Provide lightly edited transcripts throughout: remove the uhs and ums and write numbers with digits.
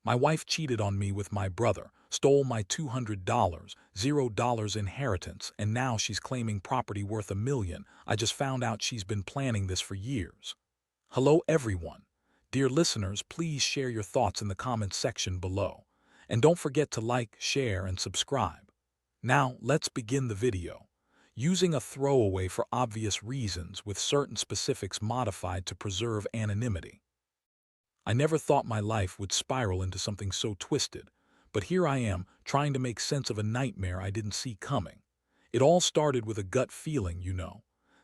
My wife cheated on me with my brother, stole my $200, $0 inheritance, and now she's claiming property worth $1 million. I just found out she's been planning this for years. Hello everyone. Dear listeners, please share your thoughts in the comments section below. And don't forget to like, share, and subscribe. Now, let's begin the video. Using a throwaway for obvious reasons with certain specifics modified to preserve anonymity. I never thought my life would spiral into something so twisted, but here I am, trying to make sense of a nightmare I didn't see coming. It all started with a gut feeling,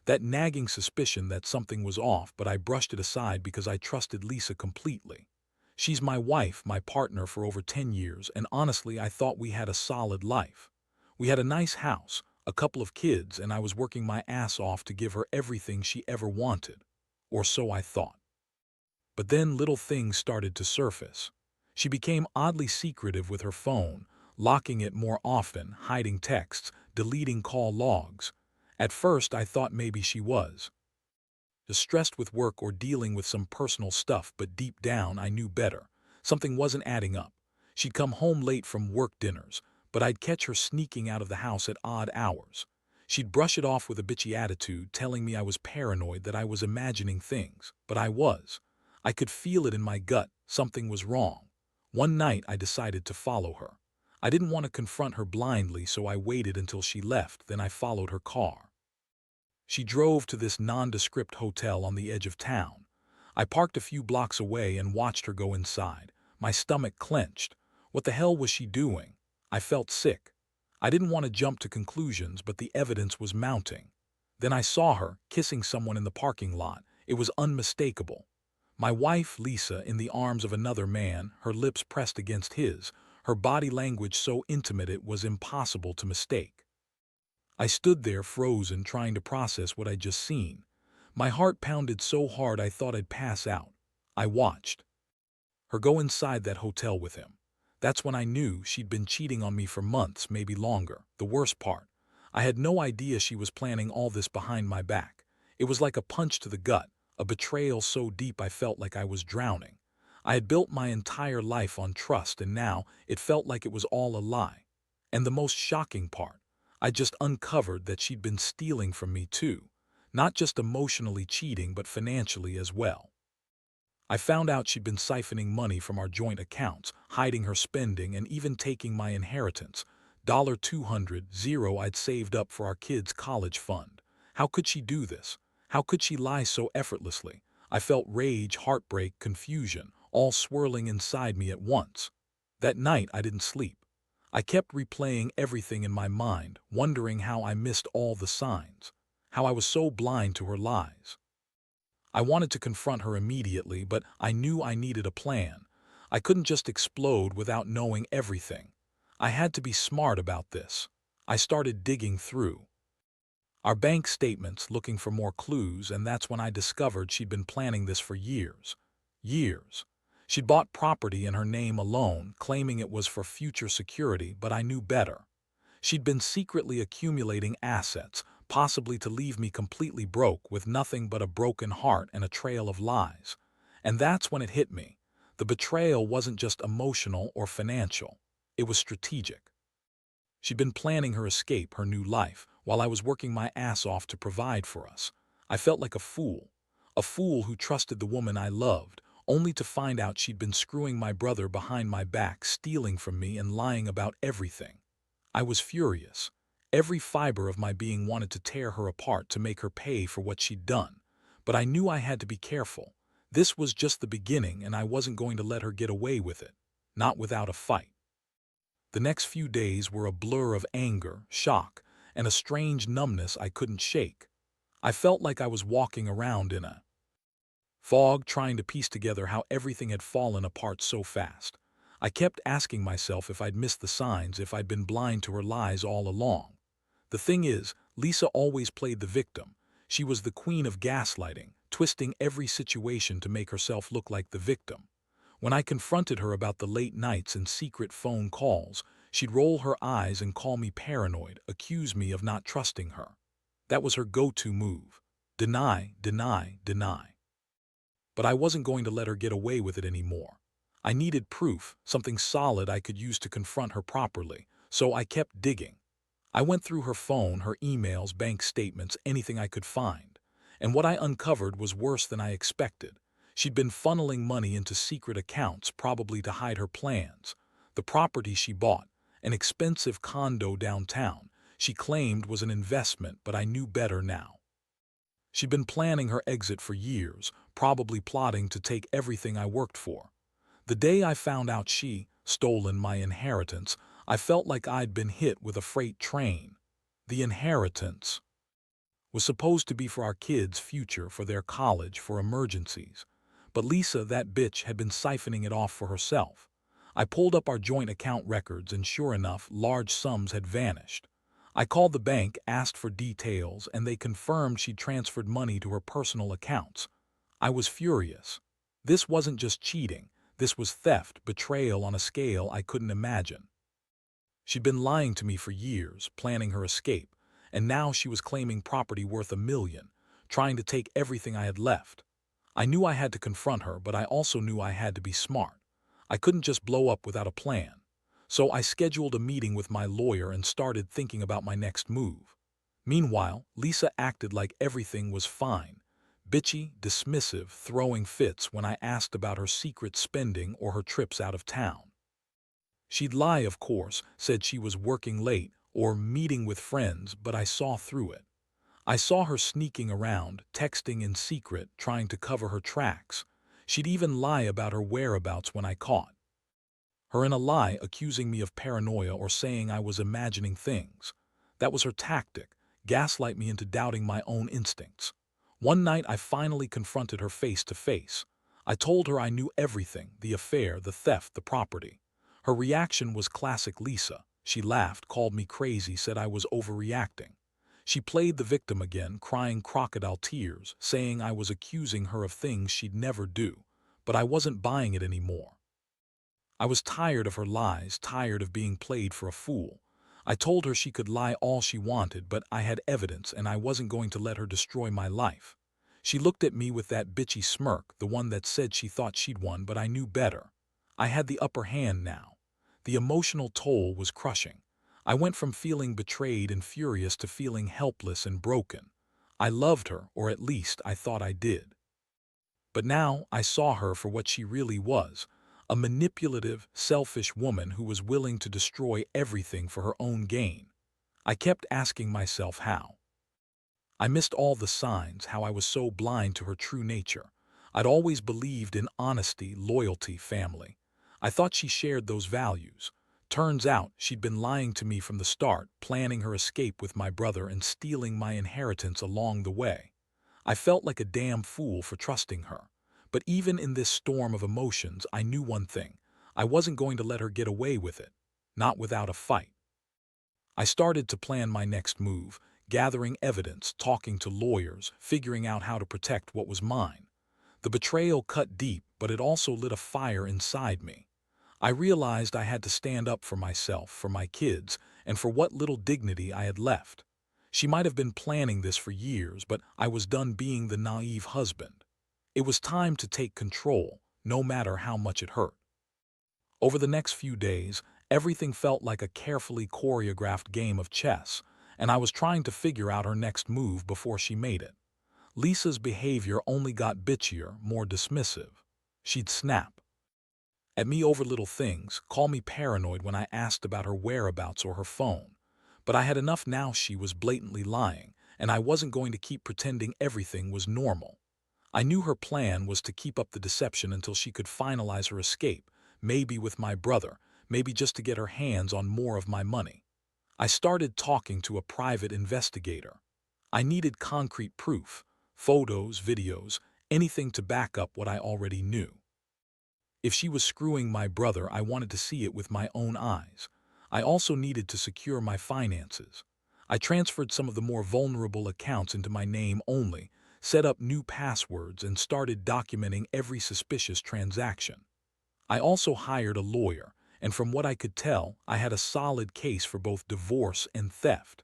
that nagging suspicion that something was off, but I brushed it aside because I trusted Lisa completely. She's my wife, my partner for over 10 years, and honestly, I thought we had a solid life. We had a nice house, a couple of kids, and I was working my ass off to give her everything she ever wanted. Or so I thought. But then little things started to surface. She became oddly secretive with her phone, locking it more often, hiding texts, deleting call logs. At first, I thought maybe she was distressed with work or dealing with some personal stuff, but deep down, I knew better. Something wasn't adding up. She'd come home late from work dinners, but I'd catch her sneaking out of the house at odd hours. She'd brush it off with a bitchy attitude, telling me I was paranoid, that I was imagining things, but I was. I could feel it in my gut. Something was wrong. One night, I decided to follow her. I didn't want to confront her blindly, so I waited until she left, then I followed her car. She drove to this nondescript hotel on the edge of town. I parked a few blocks away and watched her go inside. My stomach clenched. What the hell was she doing? I felt sick. I didn't want to jump to conclusions, but the evidence was mounting. Then I saw her kissing someone in the parking lot. It was unmistakable. My wife, Lisa, in the arms of another man, her lips pressed against his, her body language so intimate it was impossible to mistake. I stood there frozen, trying to process what I'd just seen. My heart pounded so hard I thought I'd pass out. I watched her go inside that hotel with him. That's when I knew she'd been cheating on me for months, maybe longer. The worst part, I had no idea she was planning all this behind my back. It was like a punch to the gut, a betrayal so deep I felt like I was drowning. I had built my entire life on trust, and now it felt like it was all a lie. And the most shocking part, I just uncovered that she'd been stealing from me too. Not just emotionally cheating, but financially as well. I found out she'd been siphoning money from our joint accounts, hiding her spending, and even taking my inheritance, $200 I'd saved up for our kids' college fund. How could she do this? How could she lie so effortlessly? I felt rage, heartbreak, confusion, all swirling inside me at once. That night I didn't sleep. I kept replaying everything in my mind, wondering how I missed all the signs, how I was so blind to her lies. I wanted to confront her immediately, but I knew I needed a plan. I couldn't just explode without knowing everything. I had to be smart about this. I started digging through our bank statements, looking for more clues, and that's when I discovered she'd been planning this for years. Years. She'd bought property in her name alone, claiming it was for future security, but I knew better. She'd been secretly accumulating assets, possibly to leave me completely broke with nothing but a broken heart and a trail of lies. And that's when it hit me. The betrayal wasn't just emotional or financial. It was strategic. She'd been planning her escape, her new life, while I was working my ass off to provide for us. I felt like a fool who trusted the woman I loved, only to find out she'd been screwing my brother behind my back, stealing from me and lying about everything. I was furious. Every fiber of my being wanted to tear her apart to make her pay for what she'd done. But I knew I had to be careful. This was just the beginning, and I wasn't going to let her get away with it. Not without a fight. The next few days were a blur of anger, shock, and a strange numbness I couldn't shake. I felt like I was walking around in a fog, trying to piece together how everything had fallen apart so fast. I kept asking myself if I'd missed the signs, if I'd been blind to her lies all along. The thing is, Lisa always played the victim. She was the queen of gaslighting, twisting every situation to make herself look like the victim. When I confronted her about the late nights and secret phone calls, she'd roll her eyes and call me paranoid, accuse me of not trusting her. That was her go-to move. Deny, deny, deny. But I wasn't going to let her get away with it anymore. I needed proof, something solid I could use to confront her properly, so I kept digging. I went through her phone, her emails, bank statements, anything I could find. And what I uncovered was worse than I expected. She'd been funneling money into secret accounts, probably to hide her plans. The property she bought, an expensive condo downtown, she claimed was an investment, but I knew better now. She'd been planning her exit for years, probably plotting to take everything I worked for. The day I found out she stolen my inheritance, I felt like I'd been hit with a freight train. The inheritance was supposed to be for our kids' future, for their college, for emergencies. But Lisa, that bitch, had been siphoning it off for herself. I pulled up our joint account records, and sure enough, large sums had vanished. I called the bank, asked for details, and they confirmed she'd transferred money to her personal accounts. I was furious. This wasn't just cheating. This was theft, betrayal on a scale I couldn't imagine. She'd been lying to me for years, planning her escape, and now she was claiming property worth $1 million, trying to take everything I had left. I knew I had to confront her, but I also knew I had to be smart. I couldn't just blow up without a plan. So I scheduled a meeting with my lawyer and started thinking about my next move. Meanwhile, Lisa acted like everything was fine. Bitchy, dismissive, throwing fits when I asked about her secret spending or her trips out of town. She'd lie, of course, said she was working late or meeting with friends, but I saw through it. I saw her sneaking around, texting in secret, trying to cover her tracks. She'd even lie about her whereabouts when I caught her in a lie, accusing me of paranoia or saying I was imagining things. That was her tactic, gaslight me into doubting my own instincts. One night I finally confronted her face to face. I told her I knew everything, the affair, the theft, the property. Her reaction was classic Lisa. She laughed, called me crazy, said I was overreacting. She played the victim again, crying crocodile tears, saying I was accusing her of things she'd never do. But I wasn't buying it anymore. I was tired of her lies, tired of being played for a fool. I told her she could lie all she wanted, but I had evidence and I wasn't going to let her destroy my life. She looked at me with that bitchy smirk, the one that said she thought she'd won, but I knew better. I had the upper hand now. The emotional toll was crushing. I went from feeling betrayed and furious to feeling helpless and broken. I loved her, or at least I thought I did. But now I saw her for what she really was, a manipulative, selfish woman who was willing to destroy everything for her own gain. I kept asking myself how. I missed all the signs, how I was so blind to her true nature. I'd always believed in honesty, loyalty, family. I thought she shared those values. Turns out she'd been lying to me from the start, planning her escape with my brother and stealing my inheritance along the way. I felt like a damn fool for trusting her. But even in this storm of emotions, I knew one thing. I wasn't going to let her get away with it. Not without a fight. I started to plan my next move, gathering evidence, talking to lawyers, figuring out how to protect what was mine. The betrayal cut deep, but it also lit a fire inside me. I realized I had to stand up for myself, for my kids, and for what little dignity I had left. She might have been planning this for years, but I was done being the naive husband. It was time to take control, no matter how much it hurt. Over the next few days, everything felt like a carefully choreographed game of chess, and I was trying to figure out her next move before she made it. Lisa's behavior only got bitchier, more dismissive. She'd snap at me over little things, call me paranoid when I asked about her whereabouts or her phone. But I had enough now. She was blatantly lying, and I wasn't going to keep pretending everything was normal. I knew her plan was to keep up the deception until she could finalize her escape, maybe with my brother, maybe just to get her hands on more of my money. I started talking to a private investigator. I needed concrete proof, photos, videos, anything to back up what I already knew. If she was screwing my brother, I wanted to see it with my own eyes. I also needed to secure my finances. I transferred some of the more vulnerable accounts into my name only, set up new passwords, and started documenting every suspicious transaction. I also hired a lawyer, and from what I could tell, I had a solid case for both divorce and theft.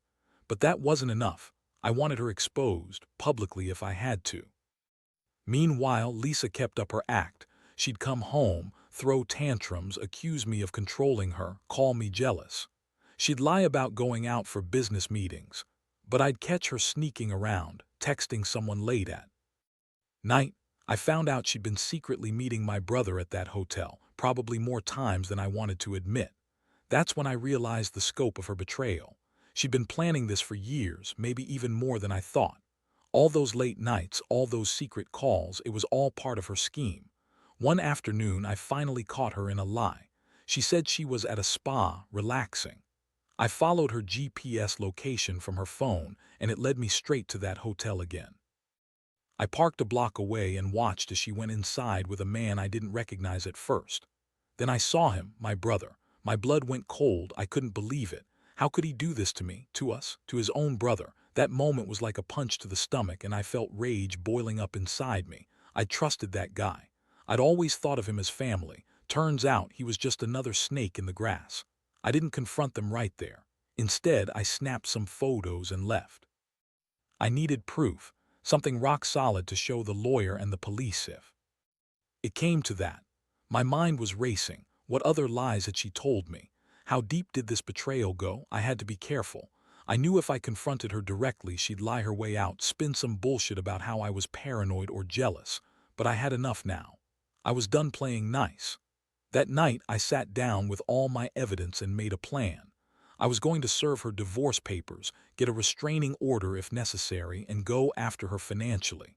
But that wasn't enough. I wanted her exposed, publicly if I had to. Meanwhile, Lisa kept up her act. She'd come home, throw tantrums, accuse me of controlling her, call me jealous. She'd lie about going out for business meetings, but I'd catch her sneaking around, texting someone late at night. I found out she'd been secretly meeting my brother at that hotel, probably more times than I wanted to admit. That's when I realized the scope of her betrayal. She'd been planning this for years, maybe even more than I thought. All those late nights, all those secret calls, it was all part of her scheme. One afternoon, I finally caught her in a lie. She said she was at a spa, relaxing. I followed her GPS location from her phone, and it led me straight to that hotel again. I parked a block away and watched as she went inside with a man I didn't recognize at first. Then I saw him, my brother. My blood went cold. I couldn't believe it. How could he do this to me, to us, to his own brother? That moment was like a punch to the stomach, and I felt rage boiling up inside me. I trusted that guy. I'd always thought of him as family. Turns out he was just another snake in the grass. I didn't confront them right there. Instead, I snapped some photos and left. I needed proof, something rock solid to show the lawyer and the police if it came to that. My mind was racing. What other lies had she told me? How deep did this betrayal go? I had to be careful. I knew if I confronted her directly, she'd lie her way out, spin some bullshit about how I was paranoid or jealous. But I had enough now. I was done playing nice. That night, I sat down with all my evidence and made a plan. I was going to serve her divorce papers, get a restraining order if necessary, and go after her financially.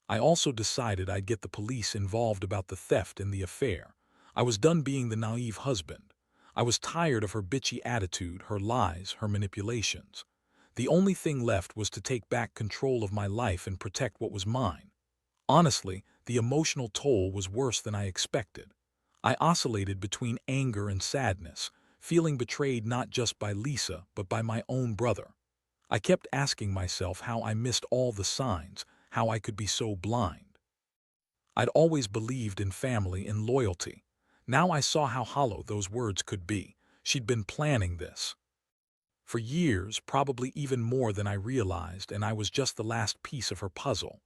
I also decided I'd get the police involved about the theft and the affair. I was done being the naive husband. I was tired of her bitchy attitude, her lies, her manipulations. The only thing left was to take back control of my life and protect what was mine. Honestly, the emotional toll was worse than I expected. I oscillated between anger and sadness, feeling betrayed not just by Lisa, but by my own brother. I kept asking myself how I missed all the signs, how I could be so blind. I'd always believed in family and loyalty. Now I saw how hollow those words could be. She'd been planning this for years, probably even more than I realized, and I was just the last piece of her puzzle.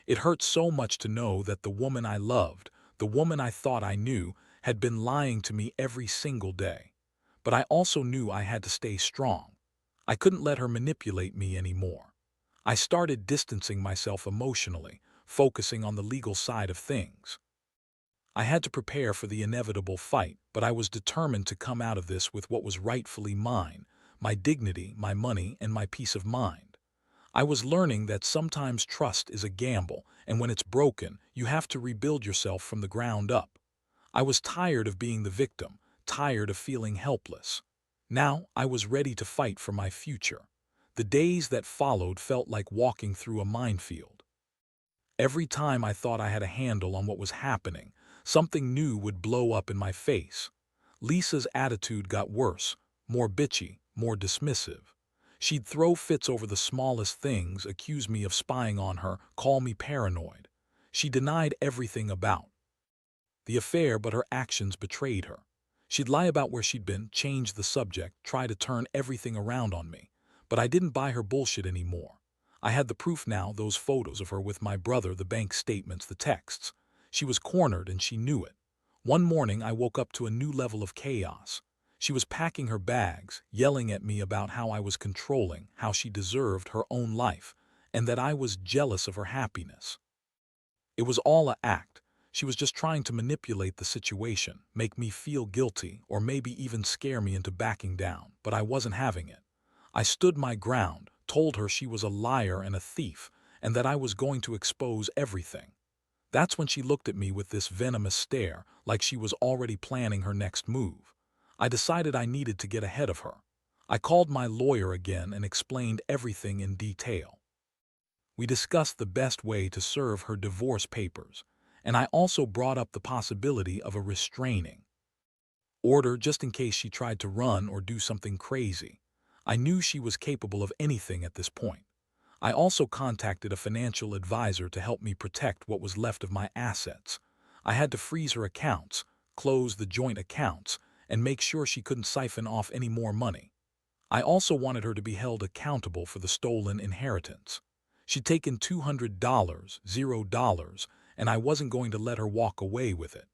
It hurt so much to know that the woman I loved, the woman I thought I knew, had been lying to me every single day. But I also knew I had to stay strong. I couldn't let her manipulate me anymore. I started distancing myself emotionally, focusing on the legal side of things. I had to prepare for the inevitable fight, but I was determined to come out of this with what was rightfully mine, my dignity, my money, and my peace of mind. I was learning that sometimes trust is a gamble, and when it's broken, you have to rebuild yourself from the ground up. I was tired of being the victim, tired of feeling helpless. Now I was ready to fight for my future. The days that followed felt like walking through a minefield. Every time I thought I had a handle on what was happening, something new would blow up in my face. Lisa's attitude got worse, more bitchy, more dismissive. She'd throw fits over the smallest things, accuse me of spying on her, call me paranoid. She denied everything about the affair, but her actions betrayed her. She'd lie about where she'd been, change the subject, try to turn everything around on me. But I didn't buy her bullshit anymore. I had the proof now, those photos of her with my brother, the bank statements, the texts. She was cornered and she knew it. One morning I woke up to a new level of chaos. She was packing her bags, yelling at me about how I was controlling, how she deserved her own life, and that I was jealous of her happiness. It was all a act. She was just trying to manipulate the situation, make me feel guilty, or maybe even scare me into backing down, but I wasn't having it. I stood my ground, told her she was a liar and a thief, and that I was going to expose everything. That's when she looked at me with this venomous stare, like she was already planning her next move. I decided I needed to get ahead of her. I called my lawyer again and explained everything in detail. We discussed the best way to serve her divorce papers, and I also brought up the possibility of a restraining order just in case she tried to run or do something crazy. I knew she was capable of anything at this point. I also contacted a financial advisor to help me protect what was left of my assets. I had to freeze her accounts, close the joint accounts, and make sure she couldn't siphon off any more money. I also wanted her to be held accountable for the stolen inheritance. She'd taken $200, $0, and I wasn't going to let her walk away with it.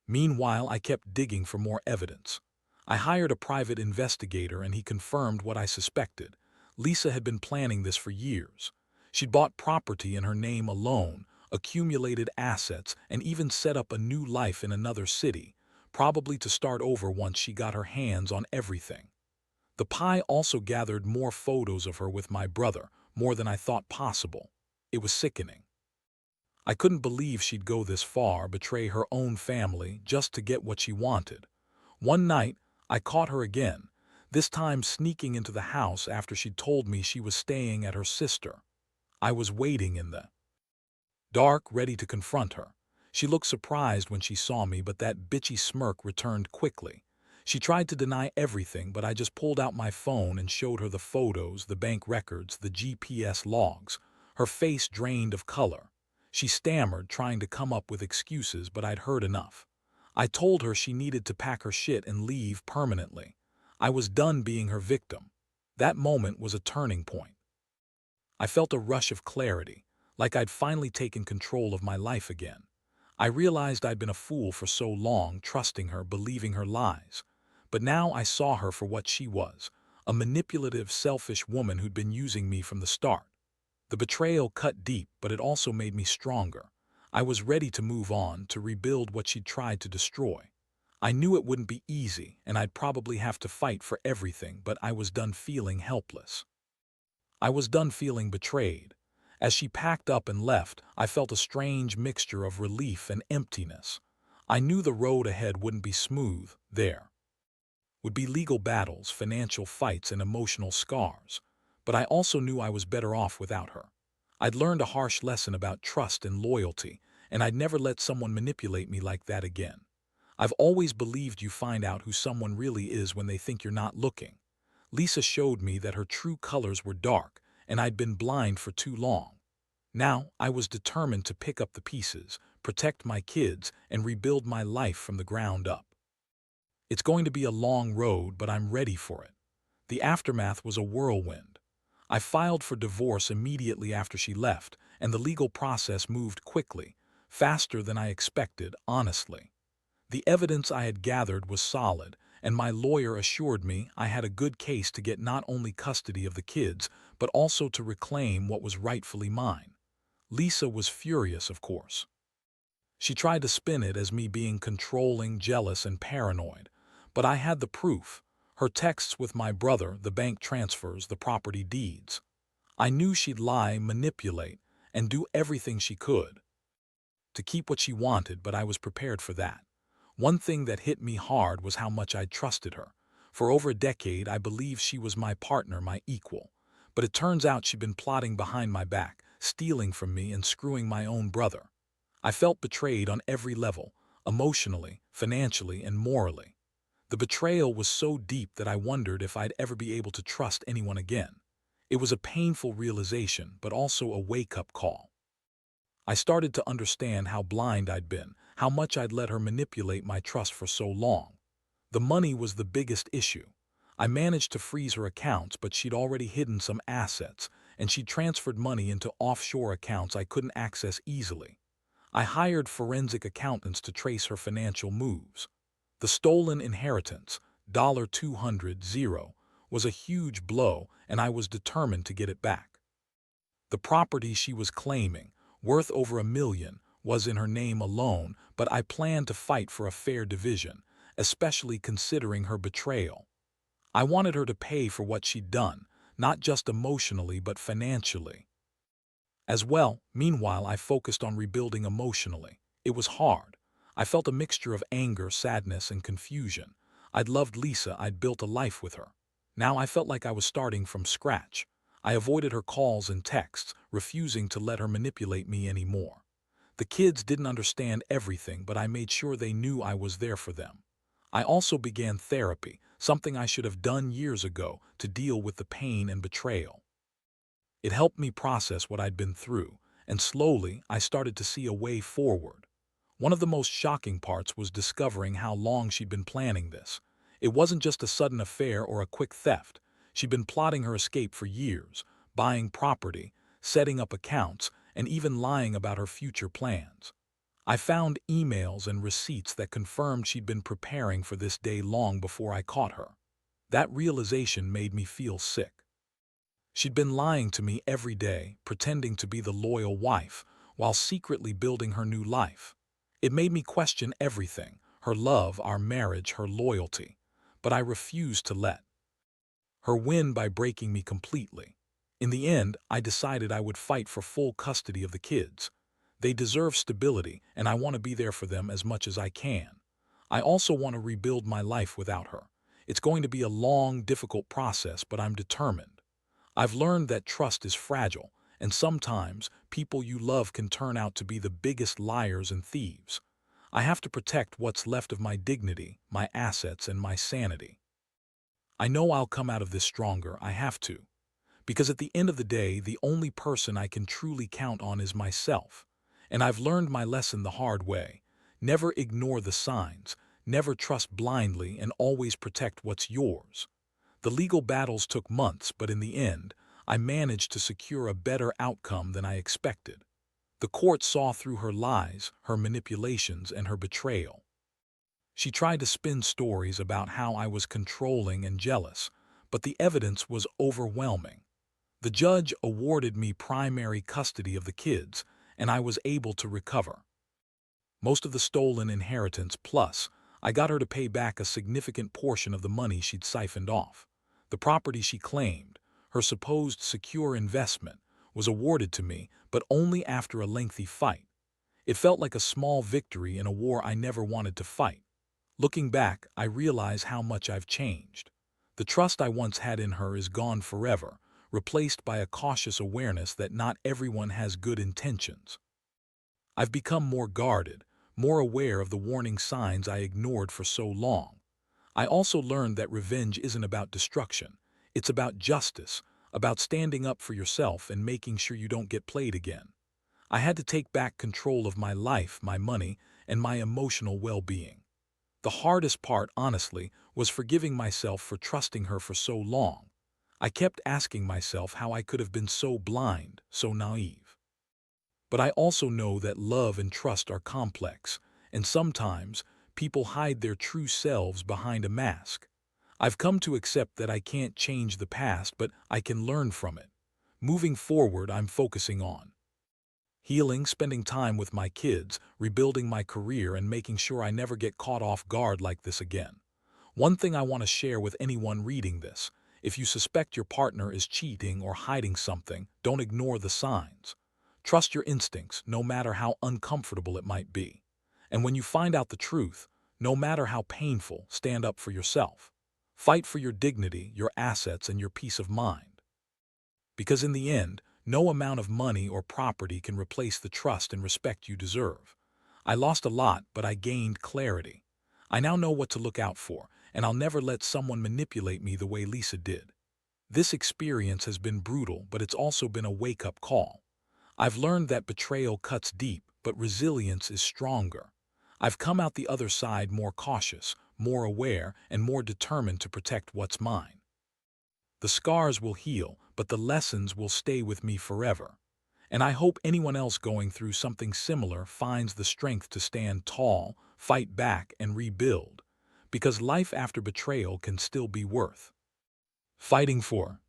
Meanwhile, I kept digging for more evidence. I hired a private investigator and he confirmed what I suspected. Lisa had been planning this for years. She'd bought property in her name alone, accumulated assets, and even set up a new life in another city, probably to start over once she got her hands on everything. The pie also gathered more photos of her with my brother, more than I thought possible. It was sickening. I couldn't believe she'd go this far, betray her own family, just to get what she wanted. One night, I caught her again, this time sneaking into the house after she'd told me she was staying at her sister. I was waiting in the dark, ready to confront her. She looked surprised when she saw me, but that bitchy smirk returned quickly. She tried to deny everything, but I just pulled out my phone and showed her the photos, the bank records, the GPS logs. Her face drained of color. She stammered, trying to come up with excuses, but I'd heard enough. I told her she needed to pack her shit and leave permanently. I was done being her victim. That moment was a turning point. I felt a rush of clarity, like I'd finally taken control of my life again. I realized I'd been a fool for so long, trusting her, believing her lies. But now I saw her for what she was, a manipulative, selfish woman who'd been using me from the start. The betrayal cut deep, but it also made me stronger. I was ready to move on, to rebuild what she'd tried to destroy. I knew it wouldn't be easy, and I'd probably have to fight for everything, but I was done feeling helpless. I was done feeling betrayed. As she packed up and left, I felt a strange mixture of relief and emptiness. I knew the road ahead wouldn't be smooth. There would be legal battles, financial fights, and emotional scars. But I also knew I was better off without her. I'd learned a harsh lesson about trust and loyalty, and I'd never let someone manipulate me like that again. I've always believed you find out who someone really is when they think you're not looking. Lisa showed me that her true colors were dark, and I'd been blind for too long. Now, I was determined to pick up the pieces, protect my kids, and rebuild my life from the ground up. It's going to be a long road, but I'm ready for it. The aftermath was a whirlwind. I filed for divorce immediately after she left, and the legal process moved quickly, faster than I expected, honestly. The evidence I had gathered was solid, and my lawyer assured me I had a good case to get not only custody of the kids, but also to reclaim what was rightfully mine. Lisa was furious, of course. She tried to spin it as me being controlling, jealous, and paranoid. But I had the proof: her texts with my brother, the bank transfers, the property deeds. I knew she'd lie, manipulate, and do everything she could to keep what she wanted, but I was prepared for that. One thing that hit me hard was how much I'd trusted her. For over a decade, I believed she was my partner, my equal. But it turns out she'd been plotting behind my back, stealing from me and screwing my own brother. I felt betrayed on every level, emotionally, financially, and morally. The betrayal was so deep that I wondered if I'd ever be able to trust anyone again. It was a painful realization, but also a wake-up call. I started to understand how blind I'd been, how much I'd let her manipulate my trust for so long. The money was the biggest issue. I managed to freeze her accounts, but she'd already hidden some assets, and she'd transferred money into offshore accounts I couldn't access easily. I hired forensic accountants to trace her financial moves. The stolen inheritance, $200, was a huge blow, and I was determined to get it back. The property she was claiming, worth over $1 million, was in her name alone, but I planned to fight for a fair division, especially considering her betrayal. I wanted her to pay for what she'd done, not just emotionally but financially as well. Meanwhile, I focused on rebuilding emotionally. It was hard. I felt a mixture of anger, sadness, and confusion. I'd loved Lisa, I'd built a life with her. Now I felt like I was starting from scratch. I avoided her calls and texts, refusing to let her manipulate me anymore. The kids didn't understand everything, but I made sure they knew I was there for them. I also began therapy, something I should have done years ago, to deal with the pain and betrayal. It helped me process what I'd been through, and slowly I started to see a way forward. One of the most shocking parts was discovering how long she'd been planning this. It wasn't just a sudden affair or a quick theft. She'd been plotting her escape for years, buying property, setting up accounts, and even lying about her future plans. I found emails and receipts that confirmed she'd been preparing for this day long before I caught her. That realization made me feel sick. She'd been lying to me every day, pretending to be the loyal wife, while secretly building her new life. It made me question everything: her love, our marriage, her loyalty. But I refused to let her win by breaking me completely. In the end, I decided I would fight for full custody of the kids. They deserve stability, and I want to be there for them as much as I can. I also want to rebuild my life without her. It's going to be a long, difficult process, but I'm determined. I've learned that trust is fragile, and sometimes people you love can turn out to be the biggest liars and thieves. I have to protect what's left of my dignity, my assets, and my sanity. I know I'll come out of this stronger. I have to. Because at the end of the day, the only person I can truly count on is myself. And I've learned my lesson the hard way. Never ignore the signs, never trust blindly, and always protect what's yours. The legal battles took months, but in the end, I managed to secure a better outcome than I expected. The court saw through her lies, her manipulations, and her betrayal. She tried to spin stories about how I was controlling and jealous, but the evidence was overwhelming. The judge awarded me primary custody of the kids, and I was able to recover most of the stolen inheritance, plus I got her to pay back a significant portion of the money she'd siphoned off. The property she claimed, her supposed secure investment, was awarded to me, but only after a lengthy fight. It felt like a small victory in a war I never wanted to fight. Looking back, I realize how much I've changed. The trust I once had in her is gone forever, replaced by a cautious awareness that not everyone has good intentions. I've become more guarded, more aware of the warning signs I ignored for so long. I also learned that revenge isn't about destruction. It's about justice, about standing up for yourself and making sure you don't get played again. I had to take back control of my life, my money, and my emotional well-being. The hardest part, honestly, was forgiving myself for trusting her for so long. I kept asking myself how I could have been so blind, so naive. But I also know that love and trust are complex, and sometimes people hide their true selves behind a mask. I've come to accept that I can't change the past, but I can learn from it. Moving forward, I'm focusing on healing, spending time with my kids, rebuilding my career, and making sure I never get caught off guard like this again. One thing I want to share with anyone reading this: if you suspect your partner is cheating or hiding something, don't ignore the signs. Trust your instincts, no matter how uncomfortable it might be. And when you find out the truth, no matter how painful, stand up for yourself. Fight for your dignity, your assets, and your peace of mind. Because in the end, no amount of money or property can replace the trust and respect you deserve. I lost a lot, but I gained clarity. I now know what to look out for, and I'll never let someone manipulate me the way Lisa did. This experience has been brutal, but it's also been a wake-up call. I've learned that betrayal cuts deep, but resilience is stronger. I've come out the other side more cautious, more aware, and more determined to protect what's mine. The scars will heal, but the lessons will stay with me forever. And I hope anyone else going through something similar finds the strength to stand tall, fight back, and rebuild. Because life after betrayal can still be worth fighting for.